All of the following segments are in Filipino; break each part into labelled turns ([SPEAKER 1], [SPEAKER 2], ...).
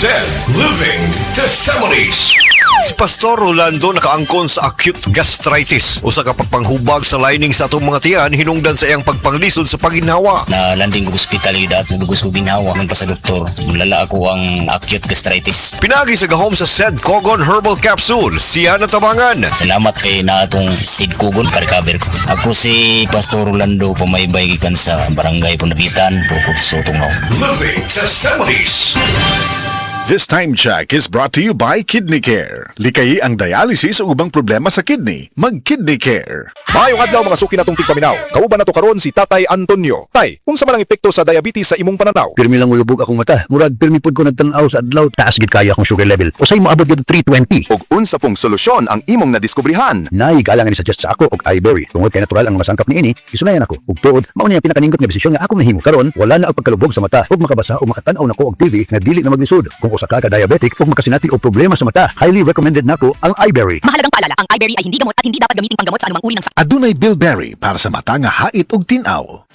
[SPEAKER 1] Said Living Testimonies. Si Pastor Rolando nakaangkon sa acute gastritis. Usa ka pagpanghubag sa lining sa atong mga tiyan hinungdan sa iyang pagpanglisod sa paginawa.
[SPEAKER 2] Na landing ko ospitalidad, nagugos ko ginawa ng pa sa doktor. Mulala ako ang acute gastritis.
[SPEAKER 1] Pinagi sa gahom sa Said Kogon Herbal Capsule, siya natabangan.
[SPEAKER 2] Salamat kay na atong Sid Kugon ka-recover ko. Ako si Pastor Rolando, pumaybay gikan sa Barangay Punabitan, Bukod sa Tungaw.
[SPEAKER 1] Living Testimonies.
[SPEAKER 3] This time check is brought to you by Kidney Care. Likayi ang dialysis o ubang problema sa kidney. Mag-Kidney Care.
[SPEAKER 4] Maayong adlaw mga suki natong tigpaminaw. Kauban nato karon si Tatay Antonio. Tay, unsa man ang epekto sa diabetes sa imong pananaw?
[SPEAKER 5] Pirmi lang ulubog akong mata. Murag pirmi pod ko nagtanaw sa adlaw. Taas gid kaya akong sugar level. Usay mo abot gid 320.
[SPEAKER 4] Ug unsa pong solusyon ang imong nadiskubrihan?
[SPEAKER 5] Nay galang ni suggest sa ako og iBerry. Tungod kay natural ang masangkap niini, isunayan ako. Ug tuod, mao ni ang pinakaningkot nga desisyon nga ako nahimo karon. Wala na ang pagkalubog sa mata ug makabasa o makatan-aw nako og TV nga dili na maglisod. Kung usa ka diabetic ug makasinati og problema sa mata, highly recommended nako ang iBerry.
[SPEAKER 6] Mahalagang paalala, ang iBerry ay hindi gamot at hindi dapat gamitin panggamot sa anumang uri ng sakit.
[SPEAKER 3] Adunay Bilberry para sa mata nga hait ug tinaw.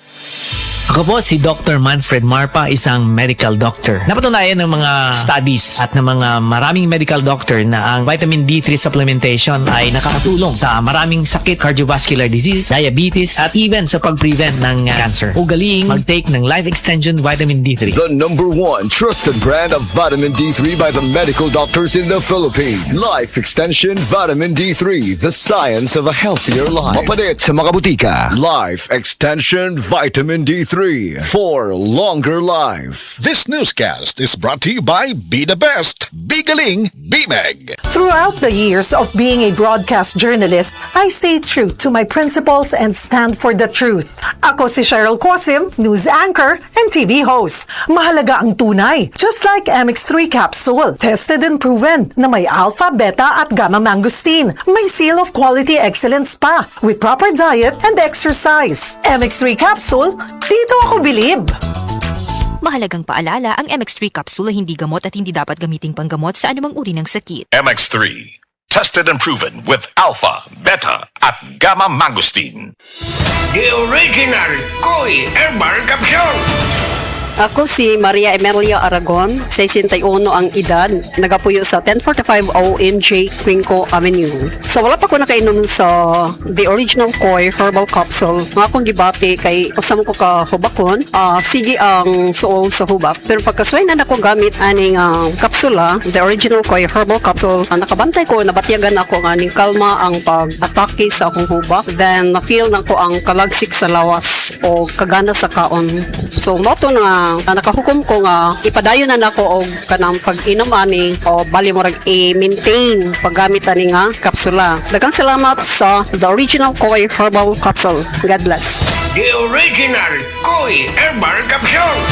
[SPEAKER 7] Ako po si Dr. Manfred Marpa, isang medical doctor. Napatunayan ng mga studies at ng mga maraming medical doctor na ang vitamin D3 supplementation ay nakakatulong sa maraming sakit, cardiovascular disease, diabetes, at even sa pag-prevent ng cancer. Ugaling mag-take ng Life Extension Vitamin D3.
[SPEAKER 8] The #1 trusted brand of vitamin D3 by the medical doctors in the Philippines. Life Extension Vitamin D3, the science of a healthier life. Mapalit sa mga butika. Life Extension Vitamin D3 for longer life.
[SPEAKER 3] This newscast is brought to you by Be The Best, Be Galing, Be Meg.
[SPEAKER 9] Throughout the years of being a broadcast journalist, I stay true to my principles and stand for the truth. Ako si Cheryl Cosim, news anchor and TV host. Mahalaga ang tunay, just like MX3 capsule. Tested and proven na may alpha, beta at gamma mangosteen. May seal of quality excellence pa with proper diet and exercise. MX3 capsule, dito ako bilib.
[SPEAKER 6] Mahalagang paalala, ang MX3 capsule ay hindi gamot at hindi dapat gamiting panggamot sa anumang uri ng sakit.
[SPEAKER 1] MX3. Tested and proven with alpha, beta, at gamma mangosteen.
[SPEAKER 10] The original Koi Herbal Capsule.
[SPEAKER 11] Ako si Maria Emelia Aragon, 61 ang edad, nagapuyo sa 1045 OMJ Quinco Avenue. So wala pa ko nakainom sa The Original Koi Herbal Capsule. Nga akong gibati kay usam ko ka hubakon, sige ang suol sa hubak. Pero pagkasway na ako gamit aning kapsula, The Original Koi Herbal Capsule, nakabantay ko, nabatyagan ako nga ning kalma ang pag-atake sa akong hubak. Then na-feel na ko ang kalagsik sa lawas o kagana sa kaon. So moto na nakahukom ko nga ipadayon na nako og kanang pag-inom ani o bali mo rag i-maintain paggamit ani nga kapsula. Daghang salamat sa The Original Koi Herbal Capsule. God bless.
[SPEAKER 10] The original Koi Herbal Capsule.